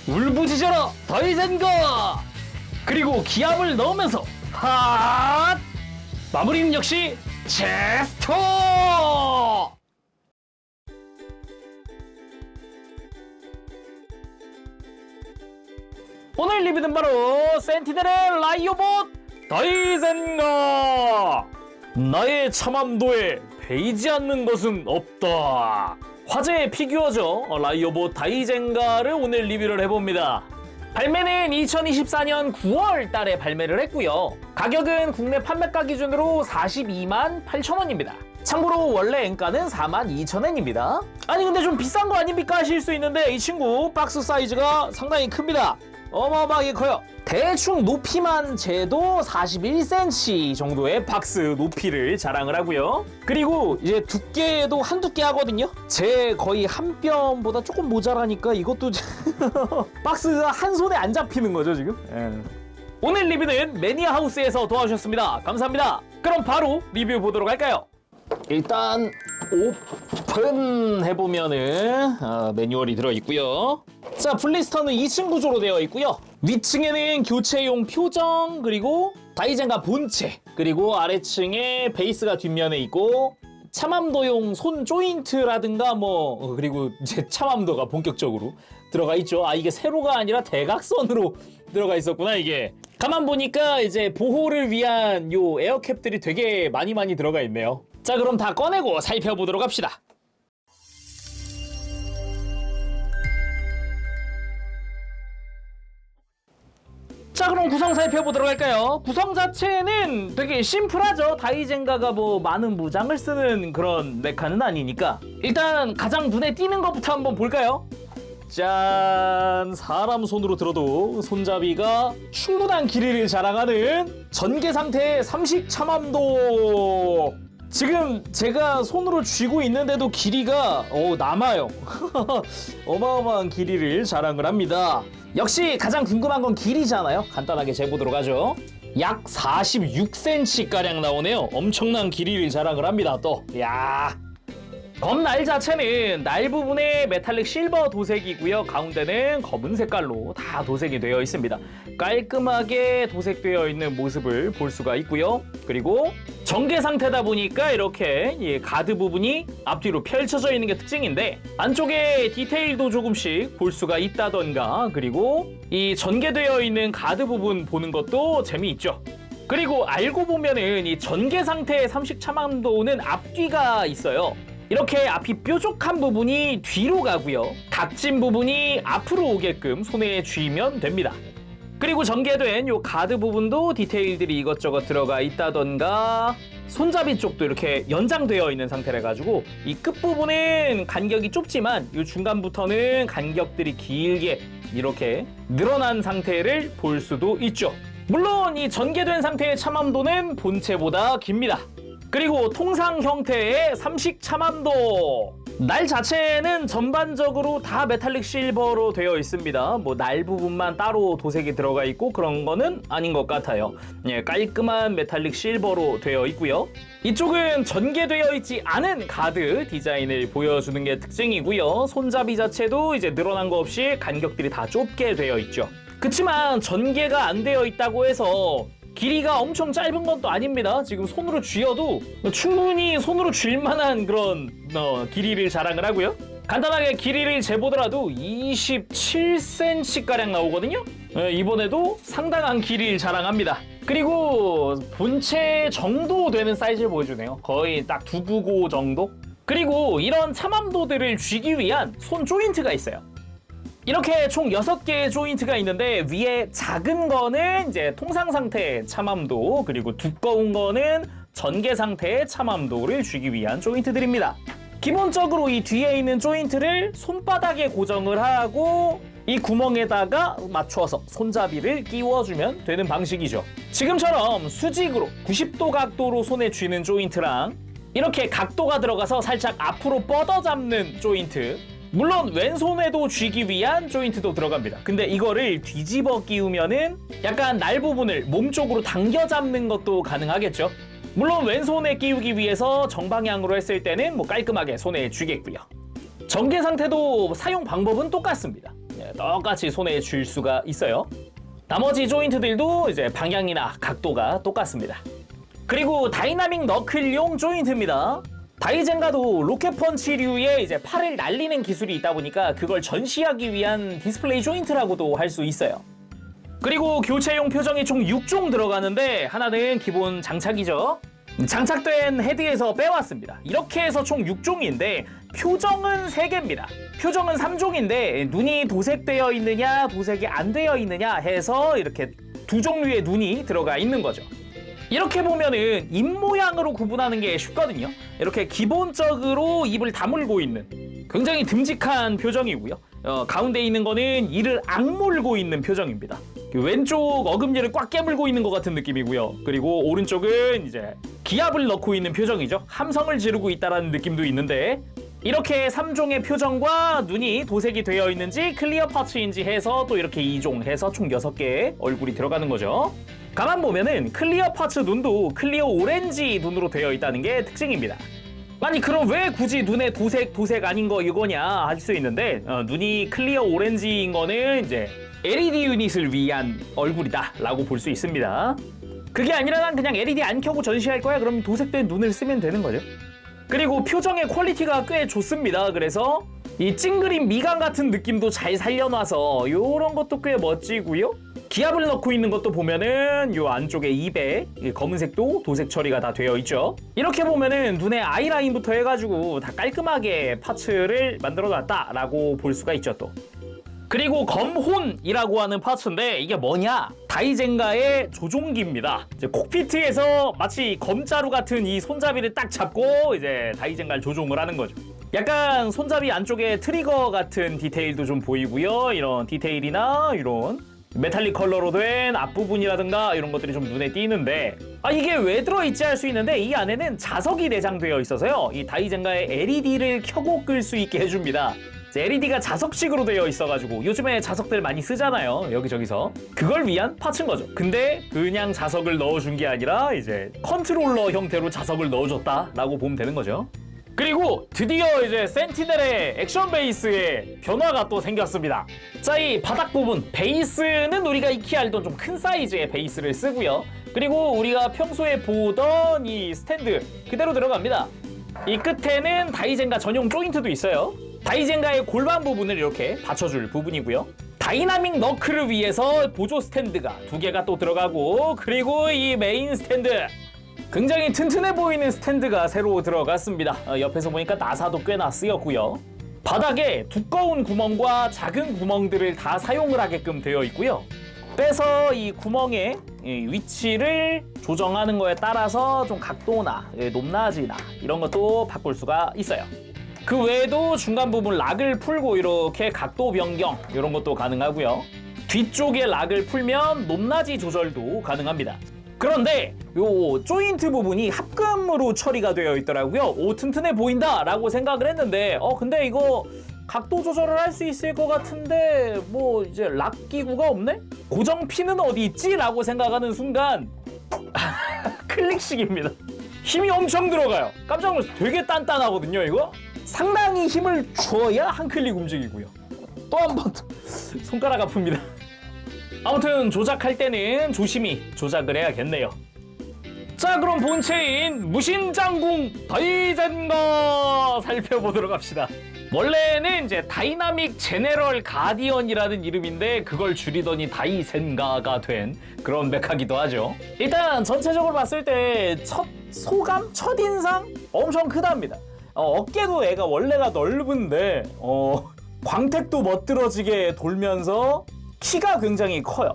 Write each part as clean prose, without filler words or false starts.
울부짖어라 다이젠가. 그리고 기압을 넣으면서 핫! 마무리는 역시 체스터! 오늘 리뷰는 바로 센티넬의 라이오봇 다이젠가! 나의 참함도에 베이지 않는 것은 없다. 화제의 피규어죠. 라이오봇 다이젠가를 오늘 리뷰를 해봅니다. 발매는 2024년 9월 달에 발매를 했고요. 가격은 국내 판매가 기준으로 42만 8천원입니다. 참고로 원래 엔가는 4만 2천원입니다. 아니 근데 좀 비싼 거 아닙니까 하실 수 있는데 이 친구 박스 사이즈가 상당히 큽니다. 어마어마하게 커요. 대충 높이만 재도 41cm 정도의 박스 높이를 자랑을 하고요. 그리고 이제 두께도 한두께 하거든요. 제 거의 한 뼘보다 조금 모자라니까 이것도 박스가 한 손에 안 잡히는 거죠 지금. 오늘 리뷰는 매니아 하우스에서 도와주셨습니다. 감사합니다. 그럼 바로 리뷰 보도록 할까요? 일단 오픈 해보면은 매뉴얼이 들어있고요. 자, 블리스터는 2층 구조로 되어 있고요. 위층에는 교체용 표정, 그리고 다이젠가 본체, 그리고 아래층에 베이스가 뒷면에 있고 참함도용 손 조인트라든가 그리고 이제 참함도가 본격적으로 들어가 있죠. 이게 세로가 아니라 대각선으로 들어가 있었구나 이게. 가만 보니까 이제 보호를 위한 요 에어캡들이 되게 많이 들어가 있네요. 자, 그럼 다 꺼내고 살펴보도록 합시다. 자, 그럼 구성 살펴보도록 할까요? 구성 자체는 되게 심플하죠. 다이젠가가 많은 무장을 쓰는 그런 메카는 아니니까. 일단 가장 눈에 띄는 것부터 한번 볼까요? 짠! 사람 손으로 들어도 손잡이가 충분한 길이를 자랑하는 전개 상태의 삼식 참함도. 지금 제가 손으로 쥐고 있는데도 길이가 남아요. 어마어마한 길이를 자랑을 합니다. 역시 가장 궁금한 건 길이잖아요. 간단하게 재보도록 하죠. 약 46cm가량 나오네요. 엄청난 길이를 자랑을 합니다. 또 검날 자체는 날 부분에 메탈릭 실버 도색이고요. 가운데는 검은 색깔로 다 도색이 되어 있습니다. 깔끔하게 도색되어 있는 모습을 볼 수가 있고요. 그리고 전개 상태다 보니까 이렇게 가드 부분이 앞뒤로 펼쳐져 있는 게 특징인데, 안쪽에 디테일도 조금씩 볼 수가 있다던가, 그리고 이 전개되어 있는 가드 부분 보는 것도 재미있죠. 그리고 알고 보면은 이 전개 상태의 삼식 참함도는 앞뒤가 있어요. 이렇게 앞이 뾰족한 부분이 뒤로 가고요. 각진 부분이 앞으로 오게끔 손에 쥐면 됩니다. 그리고 전개된 요 가드 부분도 디테일들이 이것저것 들어가 있다던가, 손잡이 쪽도 이렇게 연장되어 있는 상태라 가지고 이 끝부분은 간격이 좁지만 이 중간부터는 간격들이 길게 이렇게 늘어난 상태를 볼 수도 있죠. 물론 이 전개된 상태의 참함도는 본체보다 깁니다. 그리고 통상 형태의 삼식 참함도. 날 자체는 전반적으로 다 메탈릭 실버로 되어 있습니다. 날 부분만 따로 도색이 들어가 있고 그런 거는 아닌 것 같아요. 깔끔한 메탈릭 실버로 되어 있고요. 이쪽은 전개되어 있지 않은 가드 디자인을 보여주는 게 특징이고요. 손잡이 자체도 이제 늘어난 거 없이 간격들이 다 좁게 되어 있죠. 그치만 전개가 안 되어 있다고 해서 길이가 엄청 짧은 건 또 아닙니다. 지금 손으로 쥐어도 충분히 손으로 쥘 만한 그런 길이를 자랑을 하고요. 간단하게 길이를 재보더라도 27cm가량 나오거든요. 이번에도 상당한 길이를 자랑합니다. 그리고 본체 정도 되는 사이즈를 보여주네요. 거의 딱 두부고 정도? 그리고 이런 참함도들을 쥐기 위한 손 조인트가 있어요. 이렇게 총 6개의 조인트가 있는데, 위에 작은 거는 이제 통상 상태의 참함도, 그리고 두꺼운 거는 전개 상태의 참함도를 쥐기 위한 조인트들입니다. 기본적으로 이 뒤에 있는 조인트를 손바닥에 고정을 하고 이 구멍에다가 맞춰서 손잡이를 끼워주면 되는 방식이죠. 지금처럼 수직으로 90도 각도로 손에 쥐는 조인트랑 이렇게 각도가 들어가서 살짝 앞으로 뻗어 잡는 조인트, 물론 왼손에도 쥐기 위한 조인트도 들어갑니다. 근데 이거를 뒤집어 끼우면은 약간 날 부분을 몸 쪽으로 당겨 잡는 것도 가능하겠죠. 물론 왼손에 끼우기 위해서 정방향으로 했을 때는 깔끔하게 손에 쥐겠고요. 전개 상태도 사용 방법은 똑같습니다. 똑같이 손에 쥘 수가 있어요. 나머지 조인트들도 이제 방향이나 각도가 똑같습니다. 그리고 다이나믹 너클용 조인트입니다. 다이젠가도 로켓펀치류의 이제 팔을 날리는 기술이 있다 보니까 그걸 전시하기 위한 디스플레이 조인트라고도 할 수 있어요. 그리고 교체용 표정이 총 6종 들어가는데 하나는 기본 장착이죠. 장착된 헤드에서 빼왔습니다. 이렇게 해서 총 6종인데 표정은 3개입니다. 표정은 3종인데 눈이 도색되어 있느냐 도색이 안 되어 있느냐 해서 이렇게 2종류의 눈이 들어가 있는 거죠. 이렇게 보면은 입 모양으로 구분하는 게 쉽거든요. 이렇게 기본적으로 입을 다물고 있는 굉장히 듬직한 표정이고요. 가운데 있는 거는 이를 악물고 있는 표정입니다. 왼쪽 어금니를 꽉 깨물고 있는 것 같은 느낌이고요. 그리고 오른쪽은 이제 기압을 넣고 있는 표정이죠. 함성을 지르고 있다라는 느낌도 있는데 이렇게 3종의 표정과 눈이 도색이 되어 있는지 클리어 파츠인지 해서 또 이렇게 2종 해서 총 6개의 얼굴이 들어가는 거죠. 가만 보면은 클리어 파츠 눈도 클리어 오렌지 눈으로 되어 있다는 게 특징입니다. 아니 그럼 왜 굳이 눈에 도색 아닌 거 이거냐 할 수 있는데 눈이 클리어 오렌지인 거는 이제 LED 유닛을 위한 얼굴이다 라고 볼 수 있습니다. 그게 아니라 난 그냥 LED 안 켜고 전시할 거야 그럼 도색된 눈을 쓰면 되는 거죠. 그리고 표정의 퀄리티가 꽤 좋습니다. 그래서 이 찡그린 미간 같은 느낌도 잘 살려놔서 요런 것도 꽤 멋지고요. 기압을 넣고 있는 것도 보면은 요 안쪽에 입에 검은색도 도색 처리가 다 되어 있죠. 이렇게 보면은 눈에 아이라인부터 해가지고 다 깔끔하게 파츠를 만들어 놨다라고 볼 수가 있죠 또. 그리고 검혼이라고 하는 파츠인데 이게 뭐냐? 다이젠가의 조종기입니다. 이제 콕피트에서 마치 검자루 같은 이 손잡이를 딱 잡고 이제 다이젠가를 조종을 하는 거죠. 약간 손잡이 안쪽에 트리거 같은 디테일도 좀 보이고요. 이런 디테일이나 이런 메탈릭 컬러로 된 앞부분이라든가 이런 것들이 좀 눈에 띄는데 이게 왜 들어있지 할 수 있는데 이 안에는 자석이 내장되어 있어서요. 이 다이젠가의 LED를 켜고 끌 수 있게 해줍니다. LED가 자석식으로 되어 있어가지고 요즘에 자석들 많이 쓰잖아요. 여기저기서. 그걸 위한 파츠인 거죠. 근데 그냥 자석을 넣어준 게 아니라 이제 컨트롤러 형태로 자석을 넣어줬다라고 보면 되는 거죠. 그리고 드디어 이제 센티넬의 액션 베이스에 변화가 또 생겼습니다. 자, 이 바닥 부분 베이스는 우리가 익히 알던 좀 큰 사이즈의 베이스를 쓰고요. 그리고 우리가 평소에 보던 이 스탠드 그대로 들어갑니다. 이 끝에는 다이젠가 전용 조인트도 있어요. 다이젠가의 골반 부분을 이렇게 받쳐줄 부분이고요. 다이나믹 너클을 위해서 보조 스탠드가 2개가 또 들어가고 그리고 이 메인 스탠드 굉장히 튼튼해 보이는 스탠드가 새로 들어갔습니다. 옆에서 보니까 나사도 꽤나 쓰였고요. 바닥에 두꺼운 구멍과 작은 구멍들을 다 사용을 하게끔 되어 있고요. 빼서 이 구멍의 위치를 조정하는 거에 따라서 좀 각도나 높낮이나 이런 것도 바꿀 수가 있어요. 그 외에도 중간 부분 락을 풀고 이렇게 각도 변경 이런 것도 가능하고요. 뒤쪽에 락을 풀면 높낮이 조절도 가능합니다. 그런데 요 조인트 부분이 합금으로 처리가 되어 있더라고요. 오, 튼튼해 보인다 라고 생각을 했는데 근데 이거 각도 조절을 할 수 있을 것 같은데 뭐 이제 락 기구가 없네? 고정 핀은 어디 있지? 라고 생각하는 순간 클릭식입니다. 힘이 엄청 들어가요. 깜짝 놀랐어요. 되게 단단하거든요 이거? 상당히 힘을 줘야 한 클릭 움직이고요. 또 한 번 손가락 아픕니다. 아무튼 조작할 때는 조심히 조작을 해야겠네요. 자, 그럼 본체인 무신장궁 다이젠가 살펴보도록 합시다. 원래는 이제 다이나믹 제네럴 가디언이라는 이름인데 그걸 줄이더니 다이젠가가 된 그런 메카기도 하죠. 일단 전체적으로 봤을 때 첫 소감, 첫 인상 엄청 크답니다. 어깨도 애가 원래가 넓은데 광택도 멋들어지게 돌면서 키가 굉장히 커요.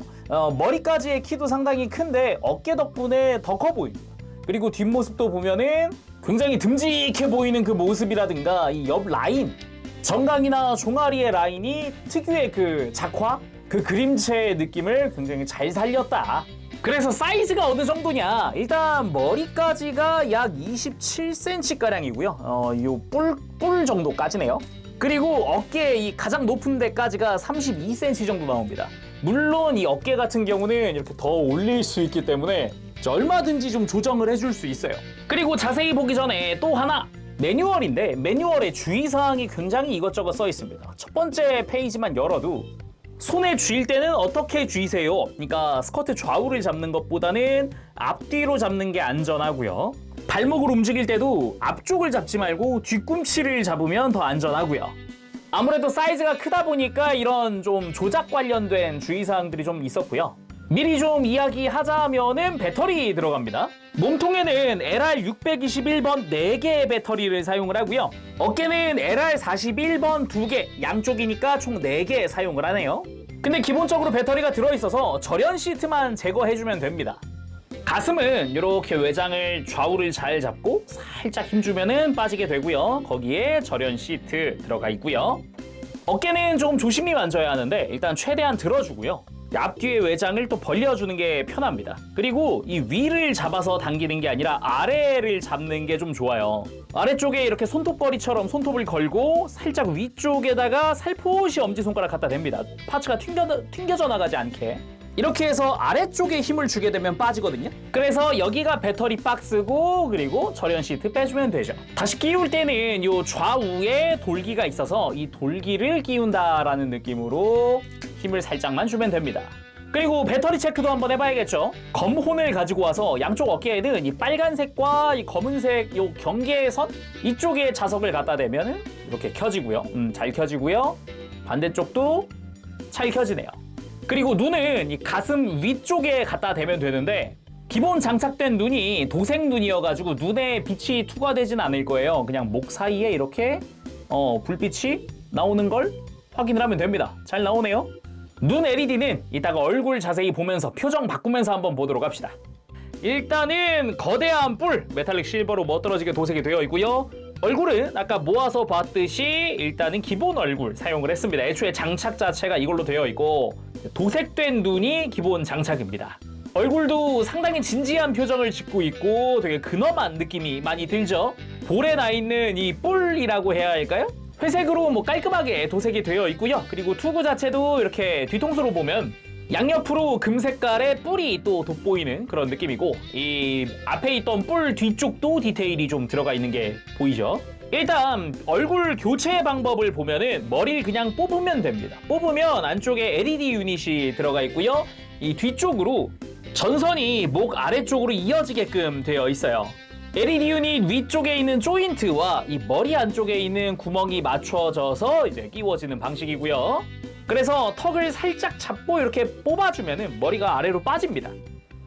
머리까지의 키도 상당히 큰데 어깨 덕분에 더 커 보입니다. 그리고 뒷모습도 보면은 굉장히 듬직해 보이는 그 모습이라든가 이 옆 라인, 정강이나 종아리의 라인이 특유의 그 작화, 그 그림체의 느낌을 굉장히 잘 살렸다. 그래서 사이즈가 어느 정도냐? 일단 머리까지가 약 27cm가량이고요. 요 뿔 정도까지네요. 그리고 어깨 이 가장 높은 데까지가 32cm 정도 나옵니다. 물론 이 어깨 같은 경우는 이렇게 더 올릴 수 있기 때문에 얼마든지 좀 조정을 해줄 수 있어요. 그리고 자세히 보기 전에 또 하나, 매뉴얼인데 매뉴얼에 주의사항이 굉장히 이것저것 써 있습니다. 첫 번째 페이지만 열어도 손에 쥘 때는 어떻게 쥘세요? 그러니까 스커트 좌우를 잡는 것보다는 앞뒤로 잡는 게 안전하고요. 발목을 움직일 때도 앞쪽을 잡지 말고 뒤꿈치를 잡으면 더 안전하고요. 아무래도 사이즈가 크다 보니까 이런 좀 조작 관련된 주의사항들이 좀 있었고요. 미리 좀 이야기하자면은 배터리 들어갑니다. 몸통에는 LR621번 4개의 배터리를 사용을 하고요. 어깨는 LR41번 2개, 양쪽이니까 총 4개 사용을 하네요. 근데 기본적으로 배터리가 들어있어서 절연 시트만 제거해주면 됩니다. 가슴은 이렇게 외장을 좌우를 잘 잡고 살짝 힘주면은 빠지게 되고요. 거기에 절연 시트 들어가 있고요. 어깨는 좀 조심히 만져야 하는데 일단 최대한 들어주고요. 앞뒤의 외장을 또 벌려주는 게 편합니다. 그리고 이 위를 잡아서 당기는 게 아니라 아래를 잡는 게 좀 좋아요. 아래쪽에 이렇게 손톱걸이처럼 손톱을 걸고 살짝 위쪽에다가 살포시 엄지손가락 갖다 댑니다. 파츠가 튕겨져 나가지 않게. 이렇게 해서 아래쪽에 힘을 주게 되면 빠지거든요. 그래서 여기가 배터리 박스고 그리고 절연 시트 빼주면 되죠. 다시 끼울 때는 이 좌우에 돌기가 있어서 이 돌기를 끼운다라는 느낌으로 힘을 살짝만 주면 됩니다. 그리고 배터리 체크도 한번 해봐야겠죠. 검혼을 가지고 와서 양쪽 어깨에는 이 빨간색과 이 검은색 요 경계선 이쪽에 자석을 갖다 대면 이렇게 켜지고요. 잘 켜지고요. 반대쪽도 잘 켜지네요. 그리고 눈은 이 가슴 위쪽에 갖다 대면 되는데 기본 장착된 눈이 도색 눈이어가지고 눈에 빛이 투과되진 않을 거예요. 그냥 목 사이에 이렇게 불빛이 나오는 걸 확인을 하면 됩니다. 잘 나오네요. 눈 LED는 이따가 얼굴 자세히 보면서 표정 바꾸면서 한번 보도록 합시다. 일단은 거대한 뿔 메탈릭 실버로 멋들어지게 도색이 되어 있고요. 얼굴은 아까 모아서 봤듯이 일단은 기본 얼굴 사용을 했습니다. 애초에 장착 자체가 이걸로 되어 있고 도색된 눈이 기본 장착입니다. 얼굴도 상당히 진지한 표정을 짓고 있고 되게 근엄한 느낌이 많이 들죠. 볼에 나 있는 이 뿔이라고 해야 할까요? 회색으로 뭐 깔끔하게 도색이 되어 있고요. 그리고 투구 자체도 이렇게 뒤통수로 보면 양옆으로 금색깔의 뿔이 또 돋보이는 그런 느낌이고 이 앞에 있던 뿔 뒤쪽도 디테일이 좀 들어가 있는 게 보이죠. 일단 얼굴 교체 방법을 보면은 머리를 그냥 뽑으면 됩니다. 뽑으면 안쪽에 LED 유닛이 들어가 있고요. 이 뒤쪽으로 전선이 목 아래쪽으로 이어지게끔 되어 있어요. LED 유닛 위쪽에 있는 조인트와 이 머리 안쪽에 있는 구멍이 맞춰져서 이제 끼워지는 방식이고요. 그래서 턱을 살짝 잡고 이렇게 뽑아주면 머리가 아래로 빠집니다.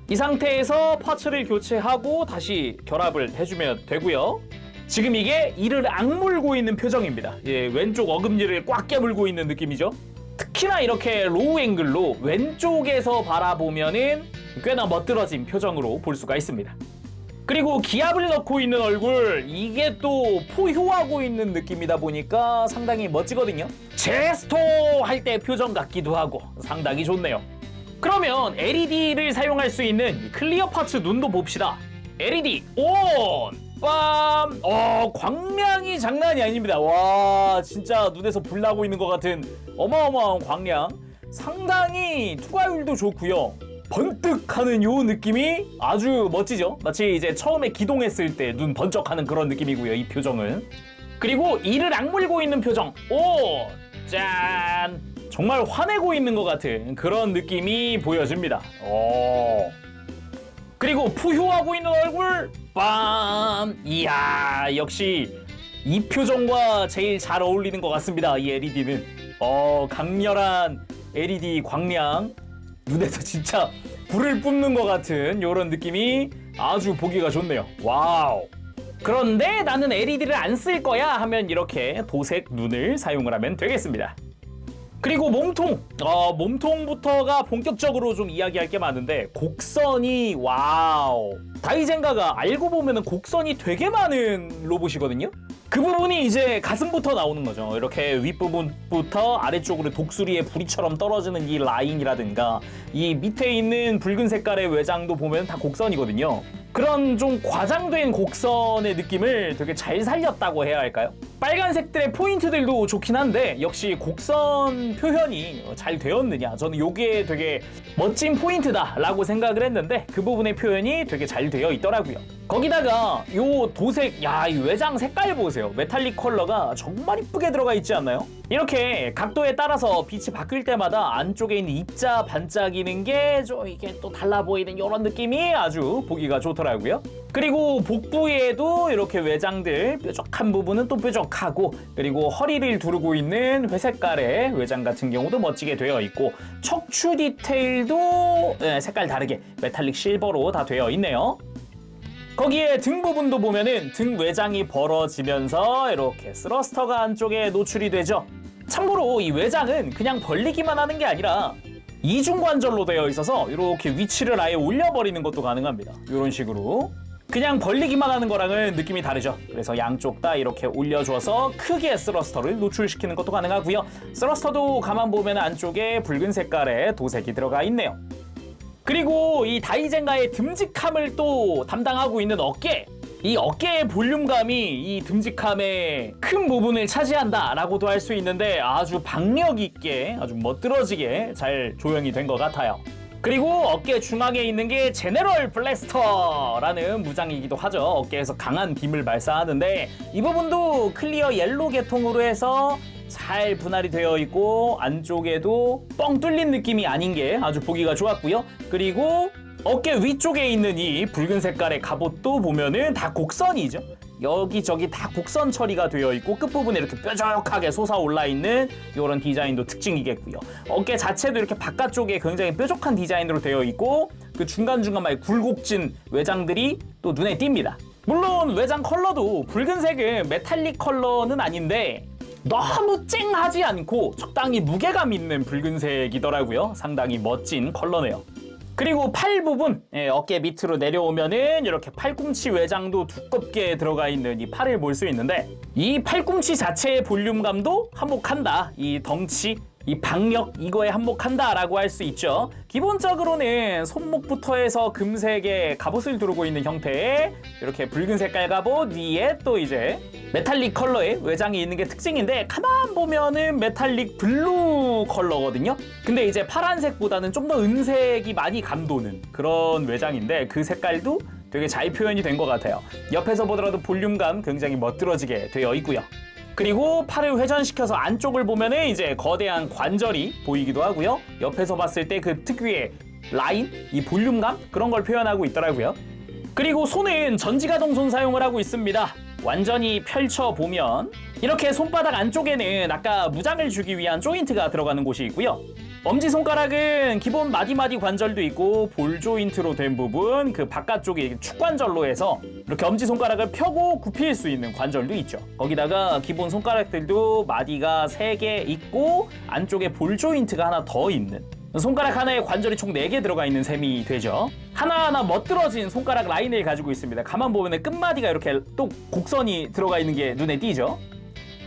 이 상태에서 파츠를 교체하고 다시 결합을 해주면 되고요. 지금 이게 이를 악물고 있는 표정입니다. 예, 왼쪽 어금니를 꽉 깨물고 있는 느낌이죠. 특히나 이렇게 로우 앵글로 왼쪽에서 바라보면은 꽤나 멋들어진 표정으로 볼 수가 있습니다. 그리고 기압을 넣고 있는 얼굴, 이게 또 포효하고 있는 느낌이다 보니까 상당히 멋지거든요. 제스토 할 때 표정 같기도 하고 상당히 좋네요. 그러면 LED를 사용할 수 있는 클리어 파츠 눈도 봅시다. LED 온! 빰! 광량이 장난이 아닙니다. 와, 진짜 눈에서 불 나고 있는 것 같은 어마어마한 광량. 상당히 투과율도 좋고요. 번뜩하는 요 느낌이 아주 멋지죠. 마치 이제 처음에 기동했을 때 눈 번쩍하는 그런 느낌이고요. 이 표정은. 그리고 이를 악물고 있는 표정. 오! 짠! 정말 화내고 있는 것 같은 그런 느낌이 보여집니다. 오. 그리고 푸효하고 있는 얼굴. 빰! 이야, 역시 이 표정과 제일 잘 어울리는 것 같습니다. 이 LED는. 강렬한 LED 광량. 눈에서 진짜 불을 뿜는 것 같은 이런 느낌이 아주 보기가 좋네요. 와우. 그런데 나는 LED를 안 쓸 거야 하면 이렇게 도색 눈을 사용을 하면 되겠습니다. 그리고 몸통. 몸통부터가 본격적으로 좀 이야기할 게 많은데 곡선이 와우. 다이젠가가 알고 보면 곡선이 되게 많은 로봇이거든요. 그 부분이 이제 가슴부터 나오는 거죠. 이렇게 윗부분부터 아래쪽으로 독수리의 부리처럼 떨어지는 이 라인이라든가 이 밑에 있는 붉은 색깔의 외장도 보면 다 곡선이거든요. 그런 좀 과장된 곡선의 느낌을 되게 잘 살렸다고 해야 할까요? 빨간색들의 포인트들도 좋긴 한데 역시 곡선 표현이 잘 되었느냐, 저는 이게 되게 멋진 포인트다라고 생각을 했는데 그 부분의 표현이 되게 잘 되어 있더라고요. 거기다가 요 도색, 야, 이 외장 색깔 보세요. 메탈릭 컬러가 정말 이쁘게 들어가 있지 않나요? 이렇게 각도에 따라서 빛이 바뀔 때마다 안쪽에 있는 입자 반짝이는 게 좀 이게 또 달라 보이는 이런 느낌이 아주 보기가 좋더라고요. 그리고 복부에도 이렇게 외장들 뾰족한 부분은 또 뾰족하고, 그리고 허리를 두르고 있는 회색깔의 외장 같은 경우도 멋지게 되어 있고, 척추 디테일도 색깔 다르게 메탈릭 실버로 다 되어 있네요. 거기에 등 부분도 보면은 등 외장이 벌어지면서 이렇게 스러스터가 안쪽에 노출이 되죠. 참고로 이 외장은 그냥 벌리기만 하는 게 아니라 이중관절로 되어 있어서 이렇게 위치를 아예 올려버리는 것도 가능합니다. 이런 식으로 그냥 벌리기만 하는 거랑은 느낌이 다르죠. 그래서 양쪽 다 이렇게 올려줘서 크게 스러스터를 노출시키는 것도 가능하고요. 스러스터도 가만 보면 안쪽에 붉은 색깔의 도색이 들어가 있네요. 그리고 이 다이젠가의 듬직함을 또 담당하고 있는 어깨, 이 어깨의 볼륨감이 이 듬직함의 큰 부분을 차지한다라고도 할 수 있는데 아주 박력 있게, 아주 멋들어지게 잘 조형이 된 것 같아요. 그리고 어깨 중앙에 있는 게 제네럴 블래스터라는 무장이기도 하죠. 어깨에서 강한 빔을 발사하는데 이 부분도 클리어 옐로 계통으로 해서 잘 분할이 되어 있고 안쪽에도 뻥 뚫린 느낌이 아닌 게 아주 보기가 좋았고요. 그리고 어깨 위쪽에 있는 이 붉은 색깔의 갑옷도 보면은 다 곡선이죠. 여기저기 다 곡선 처리가 되어 있고 끝부분에 이렇게 뾰족하게 솟아올라 있는 이런 디자인도 특징이겠고요. 어깨 자체도 이렇게 바깥쪽에 굉장히 뾰족한 디자인으로 되어 있고 그 중간중간마에 굴곡진 외장들이 또 눈에 띕니다. 물론 외장 컬러도 붉은색은 메탈릭 컬러는 아닌데 너무 쨍하지 않고 적당히 무게감 있는 붉은색이더라고요. 상당히 멋진 컬러네요. 그리고 팔 부분, 어깨 밑으로 내려오면은 이렇게 팔꿈치 외장도 두껍게 들어가 있는 이 팔을 볼 수 있는데 이 팔꿈치 자체의 볼륨감도 한몫한다. 이 덩치, 이 박력, 이거에 한몫한다라고 할 수 있죠. 기본적으로는 손목부터 해서 금색의 갑옷을 두르고 있는 형태의 이렇게 붉은 색깔 갑옷 위에 또 이제 메탈릭 컬러의 외장이 있는 게 특징인데 가만 보면은 메탈릭 블루 컬러거든요. 근데 이제 파란색보다는 좀 더 은색이 많이 감도는 그런 외장인데 그 색깔도 되게 잘 표현이 된 것 같아요. 옆에서 보더라도 볼륨감 굉장히 멋들어지게 되어 있고요. 그리고 팔을 회전시켜서 안쪽을 보면은 이제 거대한 관절이 보이기도 하고요. 옆에서 봤을 때 그 특유의 라인, 이 볼륨감 그런 걸 표현하고 있더라고요. 그리고 손은 전지가동 손 사용을 하고 있습니다. 완전히 펼쳐보면 이렇게 손바닥 안쪽에는 아까 무장을 주기 위한 조인트가 들어가는 곳이 있고요. 엄지손가락은 기본 마디마디 관절도 있고 볼 조인트로 된 부분, 그 바깥쪽에 축관절로 해서 이렇게 엄지손가락을 펴고 굽힐 수 있는 관절도 있죠. 거기다가 기본 손가락들도 마디가 3개 있고 안쪽에 볼 조인트가 하나 더 있는, 손가락 하나에 관절이 총 4개 들어가 있는 셈이 되죠. 하나하나 멋들어진 손가락 라인을 가지고 있습니다. 가만 보면 끝마디가 이렇게 또 곡선이 들어가 있는 게 눈에 띄죠.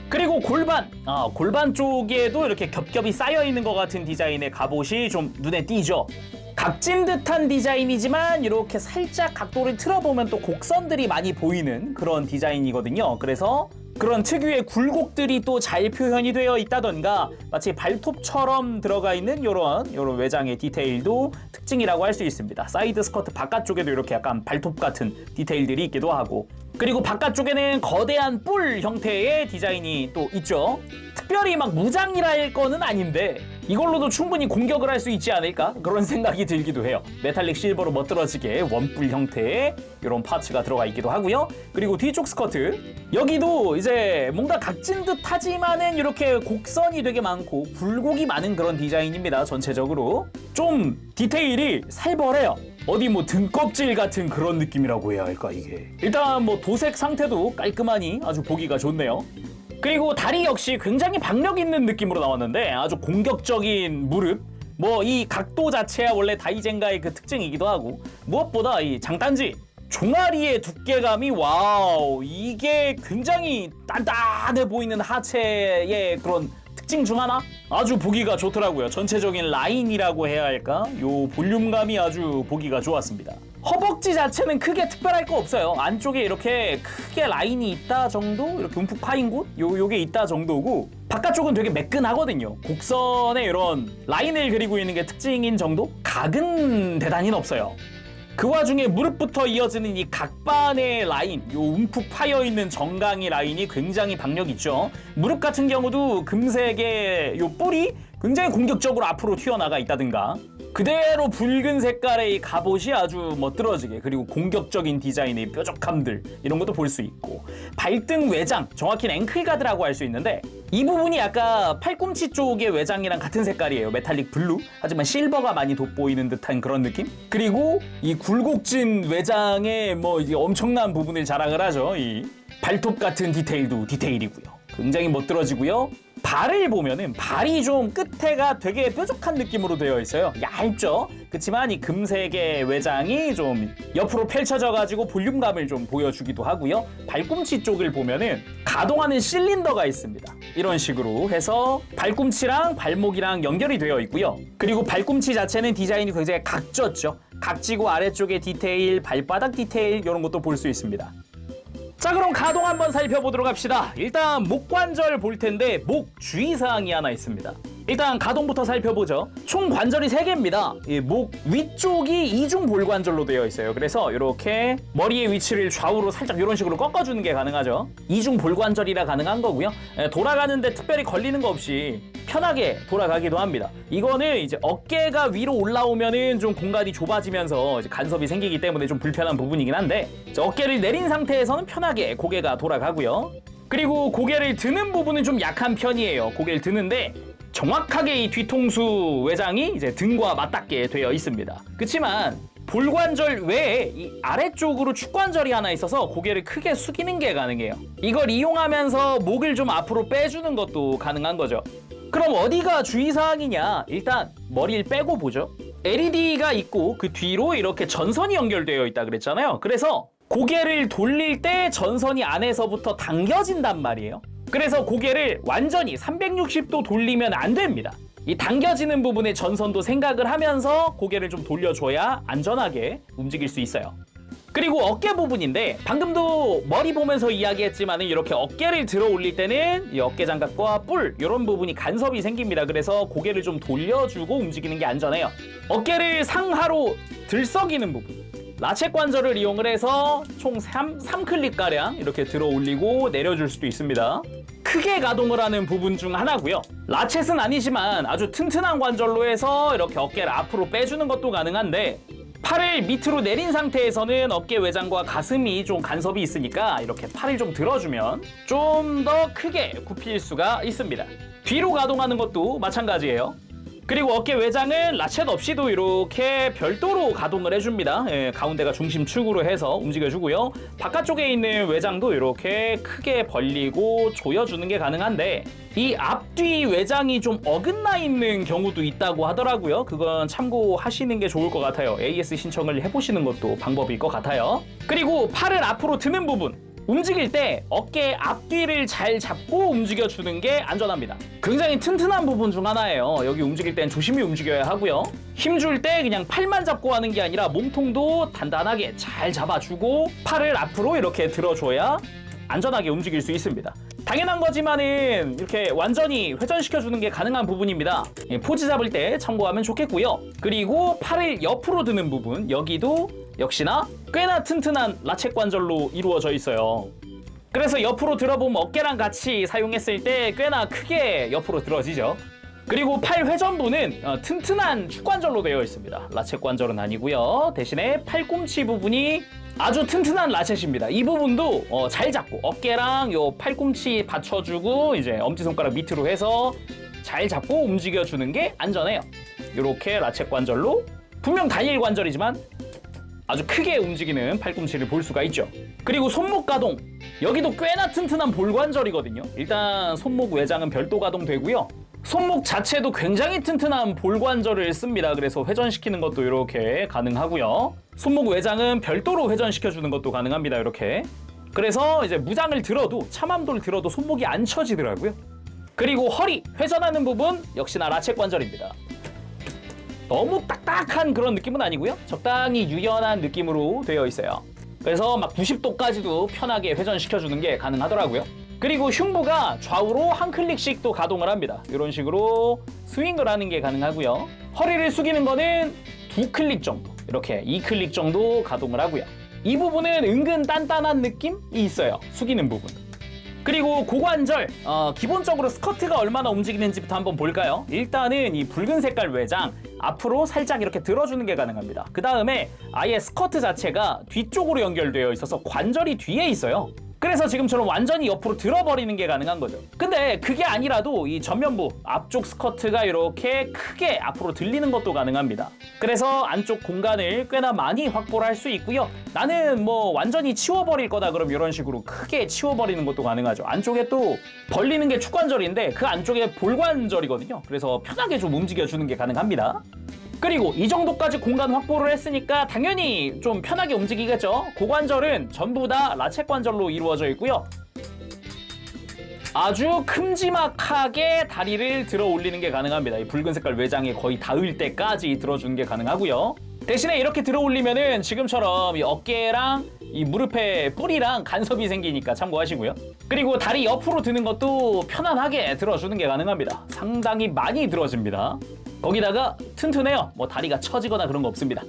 그리고 골반 쪽에도 이렇게 겹겹이 쌓여있는 것 같은 디자인의 갑옷이 좀 눈에 띄죠. 각진 듯한 디자인이지만 이렇게 살짝 각도를 틀어보면 또 곡선들이 많이 보이는 그런 디자인이거든요. 그래서 그런 특유의 굴곡들이 또 잘 표현이 되어 있다던가 마치 발톱처럼 들어가 있는 이런 외장의 디테일도 특징이라고 할 수 있습니다. 사이드 스커트 바깥쪽에도 이렇게 약간 발톱 같은 디테일들이 있기도 하고, 그리고 바깥쪽에는 거대한 뿔 형태의 디자인이 또 있죠. 특별히 막 무장이라 할 거는 아닌데 이걸로도 충분히 공격을 할 수 있지 않을까? 그런 생각이 들기도 해요. 메탈릭 실버로 멋들어지게 원뿔 형태의 이런 파츠가 들어가 있기도 하고요. 그리고 뒤쪽 스커트, 여기도 이제 뭔가 각진 듯 하지만은 이렇게 곡선이 되게 많고 굴곡이 많은 그런 디자인입니다. 전체적으로 좀 디테일이 살벌해요. 어디 뭐 등껍질 같은 그런 느낌이라고 해야 할까 이게. 일단 뭐 도색 상태도 깔끔하니 아주 보기가 좋네요. 그리고 다리 역시 굉장히 박력 있는 느낌으로 나왔는데 아주 공격적인 무릎, 뭐 이 각도 자체야 원래 다이젠가의 그 특징이기도 하고, 무엇보다 이 장단지 종아리의 두께감이 와우, 이게 굉장히 단단해 보이는 하체의 그런 특징 중 하나? 아주 보기가 좋더라고요. 전체적인 라인이라고 해야 할까? 요 볼륨감이 아주 보기가 좋았습니다. 허벅지 자체는 크게 특별할 거 없어요. 안쪽에 이렇게 크게 라인이 있다 정도? 이렇게 움푹 파인 곳? 요게 있다 정도고, 바깥쪽은 되게 매끈하거든요. 곡선에 이런 라인을 그리고 있는 게 특징인 정도? 각은 대단히는 없어요. 그 와중에 무릎부터 이어지는 이 각반의 라인, 요 움푹 파여있는 정강이 라인이 굉장히 박력 있죠. 무릎 같은 경우도 금색의 요 뿔이 굉장히 공격적으로 앞으로 튀어나가 있다든가, 그대로 붉은 색깔의 이 갑옷이 아주 멋들어지게, 그리고 공격적인 디자인의 뾰족함들, 이런 것도 볼 수 있고, 발등 외장, 정확히는 앵클가드라고 할 수 있는데, 이 부분이 아까 팔꿈치 쪽의 외장이랑 같은 색깔이에요. 메탈릭 블루. 하지만 실버가 많이 돋보이는 듯한 그런 느낌? 그리고 이 굴곡진 외장에 뭐 이게 엄청난 부분을 자랑을 하죠. 이 발톱 같은 디테일도 디테일이고요. 굉장히 멋들어지고요. 발을 보면은 발이 좀 끝에가 되게 뾰족한 느낌으로 되어 있어요. 얇죠? 그렇지만 이 금색의 외장이 좀 옆으로 펼쳐져가지고 볼륨감을 좀 보여주기도 하고요. 발꿈치 쪽을 보면은 가동하는 실린더가 있습니다. 이런 식으로 해서 발꿈치랑 발목이랑 연결이 되어 있고요. 그리고 발꿈치 자체는 디자인이 굉장히 각졌죠. 각지고 아래쪽에 디테일, 발바닥 디테일 이런 것도 볼 수 있습니다. 자, 그럼 가동 한번 살펴보도록 합시다. 일단 목 관절 볼 텐데 목 주의사항이 하나 있습니다. 일단 가동부터 살펴보죠. 총 관절이 3개입니다. 목 위쪽이 이중 볼관절로 되어 있어요. 그래서 이렇게 머리의 위치를 좌우로 살짝 이런 식으로 꺾어주는 게 가능하죠. 이중 볼관절이라 가능한 거고요. 돌아가는데 특별히 걸리는 거 없이 편하게 돌아가기도 합니다. 이거는 이제 어깨가 위로 올라오면은 좀 공간이 좁아지면서 이제 간섭이 생기기 때문에 좀 불편한 부분이긴 한데, 어깨를 내린 상태에서는 편하게 고개가 돌아가고요. 그리고 고개를 드는 부분은 좀 약한 편이에요. 고개를 드는데 정확하게 이 뒤통수 외장이 이제 등과 맞닿게 되어 있습니다. 그렇지만 볼관절 외에 이 아래쪽으로 축관절이 하나 있어서 고개를 크게 숙이는 게 가능해요. 이걸 이용하면서 목을 좀 앞으로 빼주는 것도 가능한 거죠. 그럼 어디가 주의사항이냐? 일단 머리를 빼고 보죠. LED가 있고 그 뒤로 이렇게 전선이 연결되어 있다 그랬잖아요. 그래서 고개를 돌릴 때 전선이 안에서부터 당겨진단 말이에요. 그래서 고개를 완전히 360도 돌리면 안 됩니다. 이 당겨지는 부분의 전선도 생각을 하면서 고개를 좀 돌려줘야 안전하게 움직일 수 있어요. 그리고 어깨 부분인데, 방금도 머리 보면서 이야기했지만 이렇게 어깨를 들어 올릴 때는 이 어깨 장갑과 뿔 이런 부분이 간섭이 생깁니다. 그래서 고개를 좀 돌려주고 움직이는 게 안전해요. 어깨를 상하로 들썩이는 부분, 라쳇 관절을 이용을 해서 총 3클릭가량 이렇게 들어 올리고 내려줄 수도 있습니다. 크게 가동을 하는 부분 중 하나고요. 라쳇은 아니지만 아주 튼튼한 관절로 해서 이렇게 어깨를 앞으로 빼주는 것도 가능한데, 팔을 밑으로 내린 상태에서는 어깨 외장과 가슴이 좀 간섭이 있으니까 이렇게 팔을 좀 들어주면 좀 더 크게 굽힐 수가 있습니다. 뒤로 가동하는 것도 마찬가지예요. 그리고 어깨 외장은 라쳇 없이도 이렇게 별도로 가동을 해줍니다. 가운데가 중심축으로 해서 움직여주고요. 바깥쪽에 있는 외장도 이렇게 크게 벌리고 조여주는 게 가능한데, 이 앞뒤 외장이 좀 어긋나 있는 경우도 있다고 하더라고요. 그건 참고하시는 게 좋을 것 같아요. AS 신청을 해보시는 것도 방법일 것 같아요. 그리고 팔을 앞으로 드는 부분, 움직일 때 어깨 앞뒤를 잘 잡고 움직여주는 게 안전합니다. 굉장히 튼튼한 부분 중 하나예요. 여기 움직일 땐 조심히 움직여야 하고요. 힘 줄 때 그냥 팔만 잡고 하는 게 아니라 몸통도 단단하게 잘 잡아주고 팔을 앞으로 이렇게 들어줘야 안전하게 움직일 수 있습니다. 당연한 거지만은 이렇게 완전히 회전시켜주는 게 가능한 부분입니다. 포즈 잡을 때 참고하면 좋겠고요. 그리고 팔을 옆으로 드는 부분, 여기도 역시나 꽤나 튼튼한 라쳇 관절로 이루어져 있어요. 그래서 옆으로 들어보면 어깨랑 같이 사용했을 때 꽤나 크게 옆으로 들어지죠. 그리고 팔 회전부는 튼튼한 축관절로 되어 있습니다. 라쳇 관절은 아니고요. 대신에 팔꿈치 부분이 아주 튼튼한 라쳇입니다. 이 부분도 잘 잡고 어깨랑 요 팔꿈치 받쳐주고 이제 엄지손가락 밑으로 해서 잘 잡고 움직여주는 게 안전해요. 이렇게 라쳇 관절로, 분명 단일 관절이지만 아주 크게 움직이는 팔꿈치를 볼 수가 있죠. 그리고 손목 가동, 여기도 꽤나 튼튼한 볼관절이거든요. 일단 손목 외장은 별도 가동되고요. 손목 자체도 굉장히 튼튼한 볼관절을 씁니다. 그래서 회전시키는 것도 이렇게 가능하고요. 손목 외장은 별도로 회전시켜주는 것도 가능합니다. 이렇게. 그래서 이제 무장을 들어도, 차맘돌 들어도 손목이 안 처지더라고요. 그리고 허리 회전하는 부분 역시나 라쳇 관절입니다. 너무 딱딱한 그런 느낌은 아니고요. 적당히 유연한 느낌으로 되어 있어요. 그래서 막 90도까지도 편하게 회전시켜주는 게 가능하더라고요. 그리고 흉부가 좌우로 한 클릭씩 또 가동을 합니다. 이런 식으로 스윙을 하는 게 가능하고요. 허리를 숙이는 거는 2클릭 정도, 이렇게 2클릭 정도 가동을 하고요. 이 부분은 은근 단단한 느낌이 있어요. 숙이는 부분. 그리고 고관절, 기본적으로 스커트가 얼마나 움직이는지부터 한번 볼까요? 일단은 이 붉은 색깔 외장 앞으로 살짝 이렇게 들어주는 게 가능합니다. 그 다음에 아예 스커트 자체가 뒤쪽으로 연결되어 있어서 관절이 뒤에 있어요. 그래서 지금처럼 완전히 옆으로 들어버리는 게 가능한 거죠. 근데 그게 아니라도 이 전면부 앞쪽 스커트가 이렇게 크게 앞으로 들리는 것도 가능합니다. 그래서 안쪽 공간을 꽤나 많이 확보를 할 수 있고요. 나는 뭐 완전히 치워버릴 거다 그럼 이런 식으로 크게 치워버리는 것도 가능하죠. 안쪽에 또 벌리는 게 축관절인데 그 안쪽에 볼관절이거든요. 그래서 편하게 좀 움직여주는 게 가능합니다. 그리고 이 정도까지 공간 확보를 했으니까 당연히 좀 편하게 움직이겠죠. 고관절은 전부 다 라쳇 관절로 이루어져 있고요. 아주 큼지막하게 다리를 들어 올리는 게 가능합니다. 이 붉은 색깔 외장에 거의 닿을 때까지 들어주는 게 가능하고요. 대신에 이렇게 들어 올리면은 지금처럼 이 어깨랑 이 무릎에 뿌리랑 간섭이 생기니까 참고하시고요. 그리고 다리 옆으로 드는 것도 편안하게 들어주는 게 가능합니다. 상당히 많이 들어집니다. 거기다가 튼튼해요. 뭐 다리가 처지거나 그런 거 없습니다.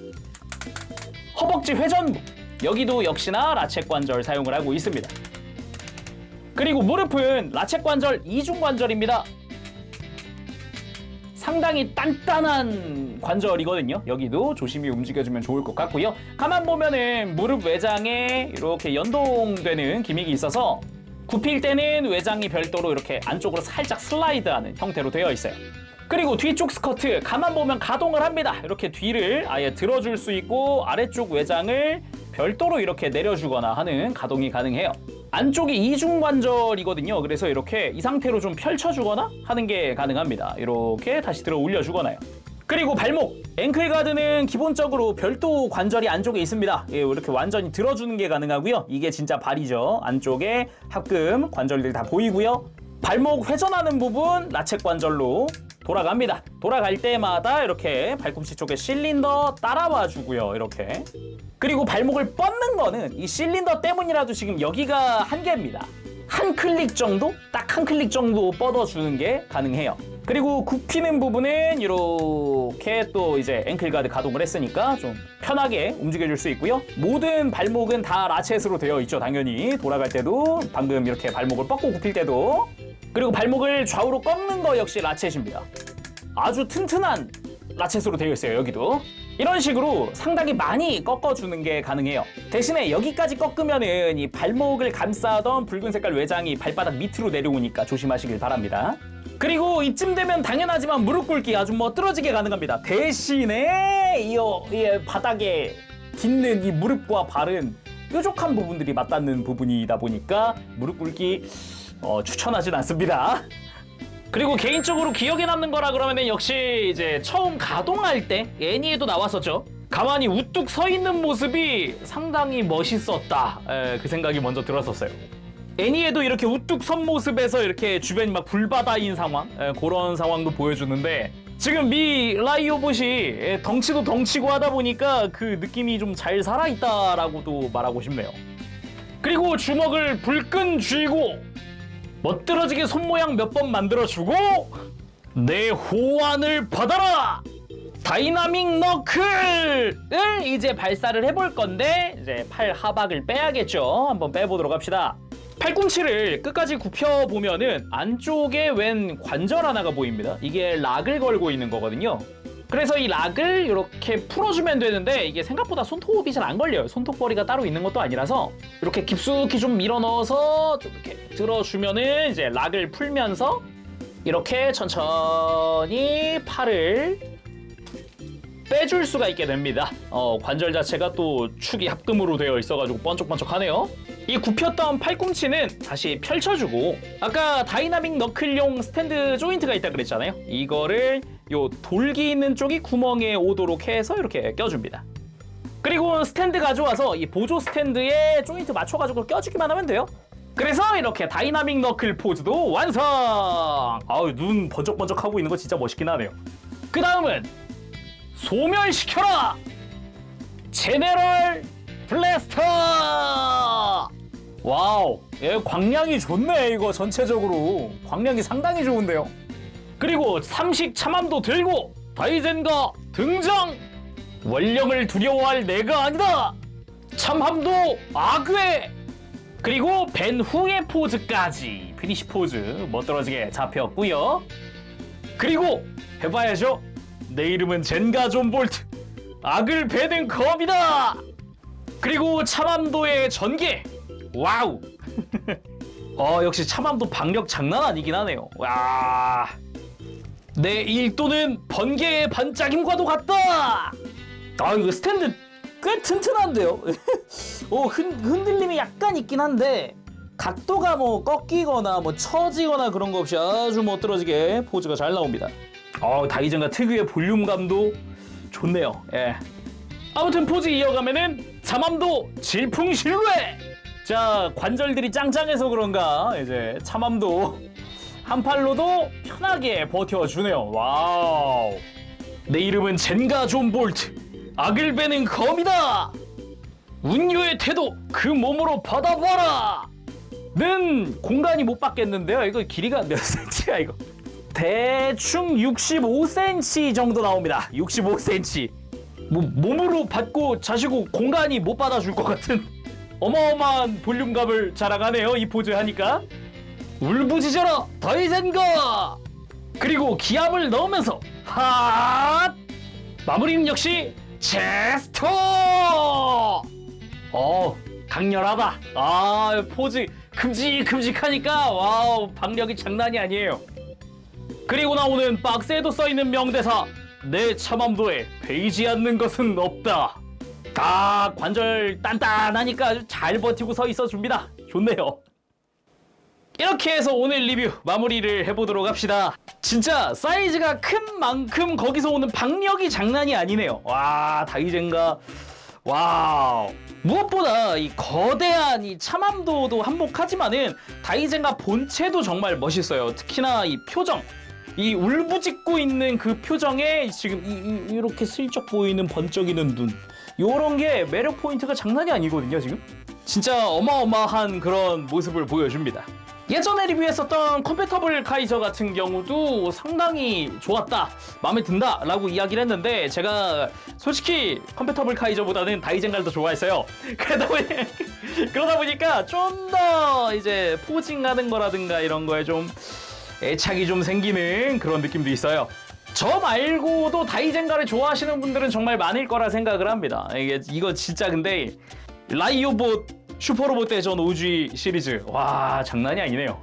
허벅지 회전부, 여기도 역시나 라쳇 관절 사용을 하고 있습니다. 그리고 무릎은 라쳇 관절 이중 관절입니다. 상당히 단단한 관절이거든요. 여기도 조심히 움직여주면 좋을 것 같고요. 가만 보면은 무릎 외장에 이렇게 연동되는 기믹이 있어서 굽힐 때는 외장이 별도로 이렇게 안쪽으로 살짝 슬라이드하는 형태로 되어 있어요. 그리고 뒤쪽 스커트 가만 보면 가동을 합니다. 이렇게 뒤를 아예 들어줄 수 있고 아래쪽 외장을 별도로 이렇게 내려주거나 하는 가동이 가능해요. 안쪽이 이중관절이거든요. 그래서 이렇게 이 상태로 좀 펼쳐주거나 하는 게 가능합니다. 이렇게 다시 들어 올려주거나요. 그리고 발목, 앵클가드는 기본적으로 별도 관절이 안쪽에 있습니다. 예, 이렇게 완전히 들어주는 게 가능하고요. 이게 진짜 발이죠. 안쪽에 합금 관절들 다 보이고요. 발목 회전하는 부분 라쳇 관절로 돌아갑니다. 돌아갈 때마다 이렇게 발꿈치 쪽에 실린더 따라와 주고요. 이렇게. 그리고 발목을 뻗는 거는 이 실린더 때문이라도 지금 여기가 한계입니다. 한 클릭 정도? 딱 한 클릭 정도 뻗어주는 게 가능해요. 그리고 굽히는 부분은 이렇게 또 이제 앵클가드 가동을 했으니까 좀 편하게 움직여줄 수 있고요. 모든 발목은 다 라쳇으로 되어 있죠. 당연히 돌아갈 때도 방금 이렇게 발목을 뻗고 굽힐 때도. 그리고 발목을 좌우로 꺾는 거 역시 라쳇입니다. 아주 튼튼한 라쳇으로 되어 있어요. 여기도. 이런 식으로 상당히 많이 꺾어주는 게 가능해요. 대신에 여기까지 꺾으면은 이 발목을 감싸던 붉은 색깔 외장이 발바닥 밑으로 내려오니까 조심하시길 바랍니다. 그리고 이쯤 되면 당연하지만 무릎 꿇기 아주 멋들어지게 가능합니다. 대신에 이 바닥에 딛는 이 무릎과 발은 뾰족한 부분들이 맞닿는 부분이다 보니까 무릎 꿇기 추천하진 않습니다. 그리고 개인적으로 기억에 남는 거라 그러면은 역시 이제 처음 가동할 때 애니에도 나왔었죠. 가만히 우뚝 서 있는 모습이 상당히 멋있었다. 그 생각이 먼저 들었었어요. 애니에도 이렇게 우뚝 선 모습에서 이렇게 주변이 막 불바다인 상황, 그런 상황도 보여주는데 지금 미 라이오봇이 덩치도 덩치고 하다 보니까 그 느낌이 좀 잘 살아있다라고도 말하고 싶네요. 그리고 주먹을 불끈 쥐고 멋들어지게 손모양 몇 번 만들어주고 내 호환을 받아라! 다이나믹 너클을 이제 발사를 해볼 건데 이제 팔 하박을 빼야겠죠. 한번 빼보도록 합시다. 팔꿈치를 끝까지 굽혀보면은 안쪽에 웬 관절 하나가 보입니다. 이게 락을 걸고 있는 거거든요. 그래서 이 락을 이렇게 풀어주면 되는데 이게 생각보다 손톱이 잘 안 걸려요. 손톱벌이가 따로 있는 것도 아니라서 이렇게 깊숙이 좀 밀어 넣어서 좀 이렇게 들어주면은 이제 락을 풀면서 이렇게 천천히 팔을 빼줄 수가 있게 됩니다. 관절 자체가 또 축이 합금으로 되어 있어가지고 번쩍번쩍하네요. 이 굽혔던 팔꿈치는 다시 펼쳐주고 아까 다이나믹 너클용 스탠드 조인트가 있다 그랬잖아요. 이거를 요 돌기 있는 쪽이 구멍에 오도록 해서 이렇게 껴줍니다. 그리고 스탠드 가져와서 이 보조 스탠드에 조인트 맞춰가지고 껴주기만 하면 돼요. 그래서 이렇게 다이나믹 너클 포즈도 완성! 아우, 눈 번쩍번쩍하고 있는 거 진짜 멋있긴 하네요. 그 다음은 소멸시켜라! 제네럴 블래스터! 와우, 광량이 좋네. 이거 전체적으로 광량이 상당히 좋은데요. 그리고 삼식 참함도 들고 다이젠가 등장! 원령을 두려워할 내가 아니다! 참함도 악괴! 그리고 벤 후의 포즈까지 피니시 포즈 멋들어지게 잡혔고요. 그리고 해봐야죠. 내 이름은 젠가 존 볼트, 악을 베는 검이다. 그리고 참함도의 전개. 와우. 역시 참함도 박력 장난 아니긴 하네요. 와. 내 일도는 번개의 반짝임과도 같다. 이거 스탠드 꽤 튼튼한데요. 흔들림이 약간 있긴 한데 각도가 뭐 꺾이거나 뭐 처지거나 그런 거 없이 아주 멋들어지게 포즈가 잘 나옵니다. 다이젠가 특유의 볼륨감도 좋네요. 예. 아무튼 포즈 이어가면은 참함도 질풍실외. 자, 관절들이 짱짱해서 그런가 이제 참함도 한 팔로도 편하게 버텨주네요. 와우. 내 이름은 젠가 존 볼트, 악을 베는 검이다. 운유의 태도 그 몸으로 받아봐라. 는 공간이 못 받겠는데요. 이거 길이가 몇 cm야 이거? 대충 65cm 정도 나옵니다. 65cm. 뭐 몸으로 받고 자시고 공간이 못 받아줄 것 같은 어마어마한 볼륨감을 자랑하네요. 이 포즈 하니까. 울부짖어라 다이젠가. 그리고 기압을 넣으면서 핫. 마무리는 역시 제스터. 강렬하다. 포즈 큼직큼직하니까 와우, 박력이 장난이 아니에요. 그리고 나오는 박스에도 써있는 명대사. 내 참함도에 베이지 않는 것은 없다. 다 관절 단단하니까 아주 잘 버티고 서 있어 줍니다. 좋네요. 이렇게 해서 오늘 리뷰 마무리를 해보도록 합시다. 진짜 사이즈가 큰 만큼 거기서 오는 박력이 장난이 아니네요. 와, 다이젠가. 와우. 무엇보다 이 거대한 이 참함도도 한몫하지만은 다이젠가 본체도 정말 멋있어요. 특히나 이 표정, 이 울부짖고 있는 그 표정에 지금 이렇게 슬쩍 보이는 번쩍이는 눈, 요런 게 매력 포인트가 장난이 아니거든요. 지금 진짜 어마어마한 그런 모습을 보여줍니다. 예전에 리뷰했었던 컴패터블 카이저 같은 경우도 상당히 좋았다, 마음에 든다 라고 이야기를 했는데 제가 솔직히 컴패터블 카이저보다는 다이젠가를 더 좋아했어요. 그러다 보니까 좀 더 이제 포징하는 거라든가 이런 거에 좀 애착이 좀 생기는 그런 느낌도 있어요. 저 말고도 다이젠가를 좋아하시는 분들은 정말 많을 거라 생각을 합니다. 이거 진짜 근데 라이오봇 슈퍼로봇 대전 OG 시리즈, 와, 장난이 아니네요.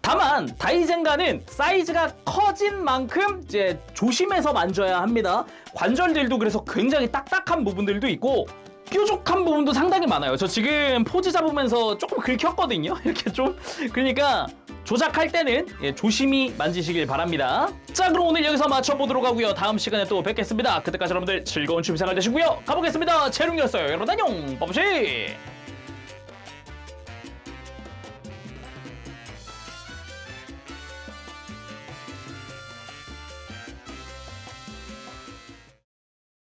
다만 다이젠가는 사이즈가 커진 만큼 이제 조심해서 만져야 합니다. 관절들도 그래서 굉장히 딱딱한 부분들도 있고 뾰족한 부분도 상당히 많아요. 저 지금 포즈 잡으면서 조금 긁혔거든요. 이렇게 좀. 그러니까 조작할 때는 조심히 만지시길 바랍니다. 자, 그럼 오늘 여기서 마쳐보도록 하고요. 다음 시간에 또 뵙겠습니다. 그때까지 여러분들 즐거운 취미생활 되시고요. 가보겠습니다. 재롱이었어요. 여러분 안녕. 빠부시.